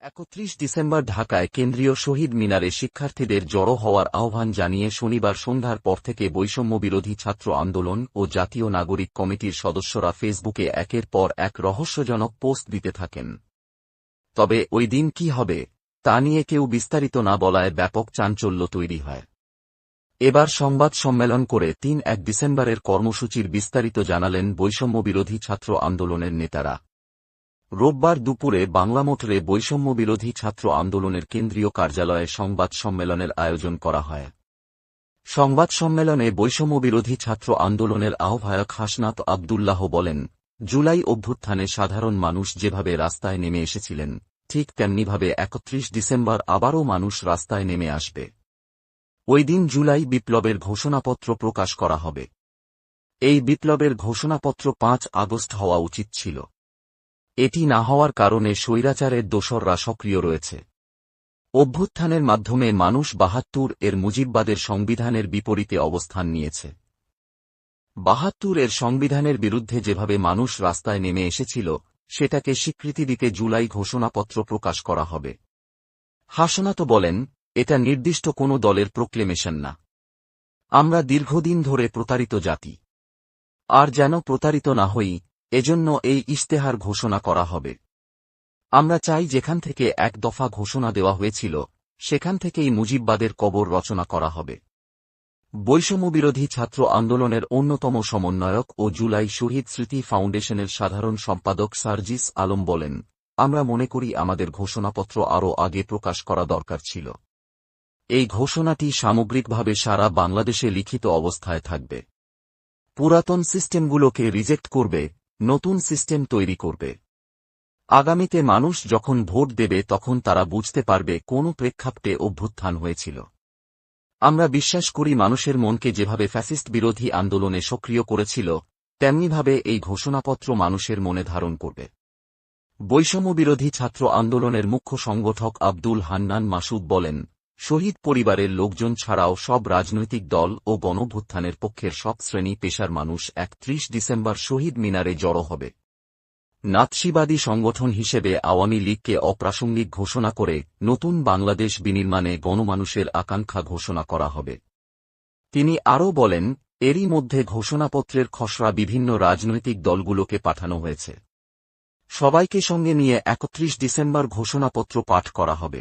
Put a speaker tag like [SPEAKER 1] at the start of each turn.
[SPEAKER 1] ৩১ December ঢাকায় কেন্দ্রীয় শহীদ মিনারে শিক্ষার্থীদের জড়ো হওয়ার আহ্বান জানিয়ে শনিবার সন্ধ্যার পর থেকে বৈষম্যবিরোধী ছাত্র আন্দোলন ও জাতীয় নাগরিক কমিটির সদস্যরা ফেসবুকে একের পর এক রহস্যজনক পোস্ট দিতে থাকেন। তবে ওই দিন কি হবে তা নিয়ে কেউ বিস্তারিত না বলায় ব্যাপক চাঞ্চল্য তৈরি হয়। এবার সংবাদ সম্মেলন করে ৩১ ডিসেম্বরের কর্মসূচির বিস্তারিত জানালেন বৈষম্যবিরোধী ছাত্র আন্দোলনের নেতারা। রোববার দুপুরে বাংলামোটরে বৈষম্যবিরোধী ছাত্র আন্দোলনের কেন্দ্রীয় কার্যালয়ে সংবাদ সম্মেলনের আয়োজন করা হয়। সংবাদ সম্মেলনে বৈষম্যবিরোধী ছাত্র আন্দোলনের আহ্বায়ক হাসনাত আব্দুল্লাহ বলেন, জুলাই অভ্যুত্থানে সাধারণ মানুষ যেভাবে রাস্তায় নেমে এসেছিলেন, ঠিক তেমনিভাবে ৩১ ডিসেম্বর আবারও মানুষ রাস্তায় নেমে আসবে। ওই দিন জুলাই বিপ্লবের ঘোষণাপত্র প্রকাশ করা হবে। এই বিপ্লবের ঘোষণাপত্র ৫ আগস্ট হওয়া উচিত ছিল। এটি না হওয়ার কারণে স্বৈরাচারের দোসররা সক্রিয় রয়েছে। অভ্যুত্থানের মাধ্যমে মানুষ ৭২ এর মুজিববাদের সংবিধানের বিপরীতে অবস্থান নিয়েছে। ৭২ এর সংবিধানের বিরুদ্ধে যেভাবে মানুষ রাস্তায় নেমে এসেছিল, সেটাকে স্বীকৃতি দিতে জুলাই ঘোষণাপত্র প্রকাশ করা হবে। হাসনাত বলেন, এটা নির্দিষ্ট কোনো দলের প্রোক্লেমেশন না। আমরা দীর্ঘদিন ধরে প্রতারিত জাতি। আর যেন প্রতারিত না হই, এজন্য এই ইশতেহার ঘোষণা করা হবে। আমরা চাই যেখান থেকে এক দফা ঘোষণা দেওয়া হয়েছিল, সেখান থেকেই মুজিববাদের কবর রচনা করা হবে। বৈষম্যবিরোধী ছাত্র আন্দোলনের অন্যতম সমন্বয়ক ও জুলাই শহীদ স্মৃতি ফাউন্ডেশনের সাধারণ সম্পাদক সার্জিস আলম বলেন, আমরা মনে করি আমাদের ঘোষণাপত্র আরও আগে প্রকাশ করা দরকার ছিল। এই ঘোষণাটি সামগ্রিকভাবে সারা বাংলাদেশে লিখিত অবস্থায় থাকবে। পুরাতন সিস্টেমগুলোকে রিজেক্ট করবে, নতুন সিস্টেম তৈরি করবে। আগামীতে মানুষ যখন ভোট দেবে তখন তারা বুঝতে পারবে কোন প্রেক্ষাপটে অভ্যুত্থান হয়েছিল। আমরা বিশ্বাস করি মানুষের মনকে যেভাবে ফ্যাসিস্ট বিরোধী আন্দোলনে সক্রিয় করেছিল, তেমনিভাবে এই ঘোষণাপত্র মানুষের মনে ধারণ করবে। বৈষম্যবিরোধী ছাত্র আন্দোলনের মুখ্য সংগঠক আব্দুল হান্নান মাসুদ বলেন, শহীদ পরিবারের লোকজন ছাড়াও সব রাজনৈতিক দল ও গণঅভ্যুত্থানের পক্ষের সব শ্রেণী পেশার মানুষ ৩১ ডিসেম্বর শহীদ মিনারে জড়ো হবে। নাৎসিবাদী সংগঠন হিসেবে আওয়ামী লীগকে অপ্রাসঙ্গিক ঘোষণা করে নতুন বাংলাদেশ বিনির্মাণে গণমানুষের আকাঙ্ক্ষা ঘোষণা করা হবে। তিনি আরও বলেন, এরই মধ্যে ঘোষণাপত্রের খসড়া বিভিন্ন রাজনৈতিক দলগুলোকে পাঠানো হয়েছে। সবাইকে সঙ্গে নিয়ে ৩১ ডিসেম্বর ঘোষণাপত্র পাঠ করা হবে।